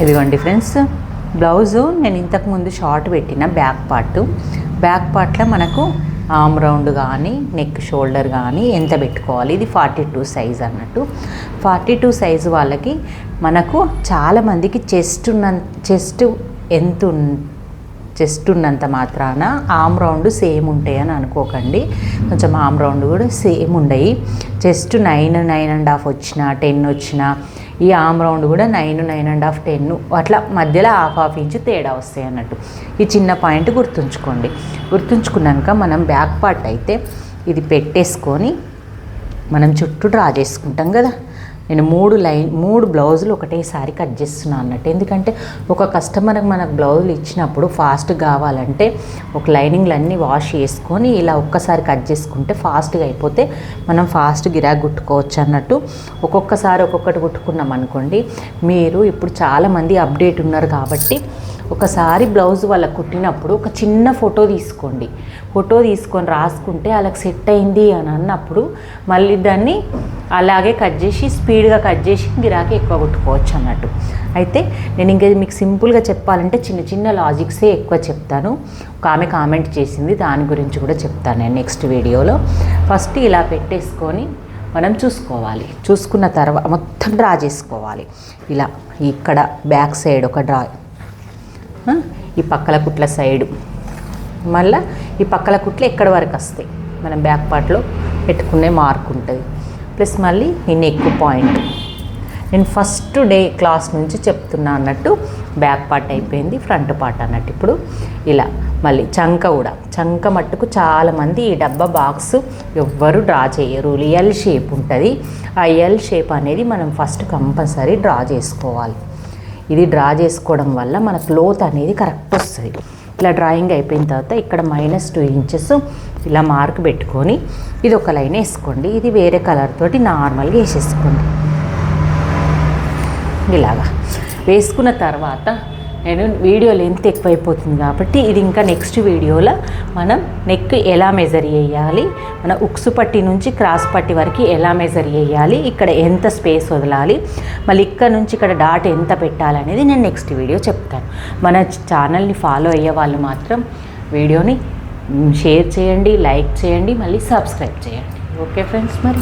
ఇదిగోండి friends, blouse నేను ఇంతకుముందు షార్ట్ పెట్టిన బ్యాక్ పార్ట్లో మనకు ఆర్మ్ రౌండ్ కానీ నెక్ షోల్డర్ కానీ ఎంత పెట్టుకోవాలి. ఇది 42 సైజ్ అన్నట్టు. 42 సైజు వాళ్ళకి మనకు చాలామందికి చెస్ట్ ఉన్నంత మాత్రాన ఆర్మ్ రౌండ్ సేమ్ ఉంటాయని అనుకోకండి. కొంచెం ఆర్మ్ రౌండ్ కూడా సేమ్ ఉండయి. చెస్ట్ 9.5 వచ్చిన 10 వచ్చిన ఈ ఆర్మ్ రౌండ్ కూడా 9.5 10 అట్లా మధ్యలో హాఫ్ ఇంచు తేడా వస్తాయి అన్నట్టు. ఈ చిన్న పాయింట్ గుర్తుంచుకున్నాక మనం బ్యాక్ పార్ట్ అయితే ఇది పెట్టేసుకొని మనం చుట్టూ డ్రా చేసుకుంటాం కదా. నేను 3 బ్లౌజులు ఒకటేసారి కట్ చేస్తున్నాను అన్నట్టు. ఎందుకంటే ఒక కస్టమర్కి మనకు బ్లౌజులు ఇచ్చినప్పుడు ఫాస్ట్ కావాలంటే ఒక లైనింగ్లన్నీ వాష్ చేసుకొని ఇలా ఒక్కసారి కట్ చేసుకుంటే ఫాస్ట్గా అయిపోతే మనం ఫాస్ట్ గిరాకీ కుట్టుకోవచ్చు అన్నట్టు. ఒక్కొక్కసారి ఒక్కొక్కటి కుట్టుకున్నాం అనుకోండి. మీరు ఇప్పుడు చాలామంది అప్డేట్ ఉన్నారు కాబట్టి ఒకసారి బ్లౌజ్ వాళ్ళకి కుట్టినప్పుడు ఒక చిన్న ఫోటో తీసుకొని రాసుకుంటే వాళ్ళకి సెట్ అయింది అని అన్నప్పుడు మళ్ళీ దాన్ని అలాగే స్పీడ్గా కట్ చేసి గిరాకీ ఎక్కువ కుట్టుకోవచ్చు అన్నట్టు. అయితే నేను ఇంకా మీకు సింపుల్గా చెప్పాలంటే చిన్న లాజిక్సే ఎక్కువ చెప్తాను. ఒక ఆమె కామెంట్ చేసింది, దాని గురించి కూడా చెప్తాను నేను నెక్స్ట్ వీడియోలో. ఫస్ట్ ఇలా పెట్టేసుకొని మనం చూసుకున్న తర్వాత మొత్తం డ్రా చేసుకోవాలి. ఇలా ఇక్కడ బ్యాక్ సైడ్ ఒక డ్రా, ఈ పక్కల కుట్ల సైడు, మళ్ళీ ఈ పక్కల కుట్లు ఎక్కడి వరకు వస్తాయి మనం బ్యాక్ పార్ట్లో పెట్టుకునే మార్క్ ఉంటుంది. ప్లస్ మళ్ళీ ఈ నెక్ పాయింట్ నేను ఫస్ట్ డే క్లాస్ నుంచి చెప్తున్నా అన్నట్టు. బ్యాక్ పార్ట్ అయిపోయింది, ఫ్రంట్ పార్ట్ అన్నట్టు. ఇప్పుడు ఇలా మళ్ళీ చంక మట్టుకు చాలామంది ఈ డబ్బా బాక్స్ ఎవ్వరు డ్రా చేయరు. ఎల్ షేప్ ఉంటుంది. ఆ ఎల్ షేప్ అనేది మనం ఫస్ట్ కంపల్సరీ డ్రా చేసుకోవాలి. ఇది డ్రా చేసుకోవడం వల్ల మన క్లోత్ అనేది కరెక్ట్ వస్తుంది. ఇలా డ్రాయింగ్ అయిపోయిన తర్వాత ఇక్కడ -2 ఇంచెస్ ఇలా మార్క్ పెట్టుకొని ఇది ఒక లైన్ వేసుకోండి. ఇది వేరే కలర్ తోటి నార్మల్గా వేసేసుకోండి. ఇలాగా వేసుకున్న తర్వాత నేను వీడియో లెంత్ ఎక్కువైపోతుంది కాబట్టి ఇది ఇంకా నెక్స్ట్ వీడియోలో మనం నెక్ ఎలా మెజర్ చేయాలి, మన ఉక్సు పట్టి నుంచి క్రాస్ పట్టి వరకు ఎలా మెజర్ చేయాలి, ఇక్కడ ఎంత స్పేస్ వదలాలి, మళ్ళీ ఇక్కడ నుంచి ఇక్కడ డాట్ ఎంత పెట్టాలనేది నేను నెక్స్ట్ వీడియో చెప్తాను. మన ఛానల్ని ఫాలో అయ్యే వాళ్ళు మాత్రం వీడియోని షేర్ చేయండి, లైక్ చేయండి, మళ్ళీ సబ్స్క్రైబ్ చేయండి. ఓకే ఫ్రెండ్స్, మరి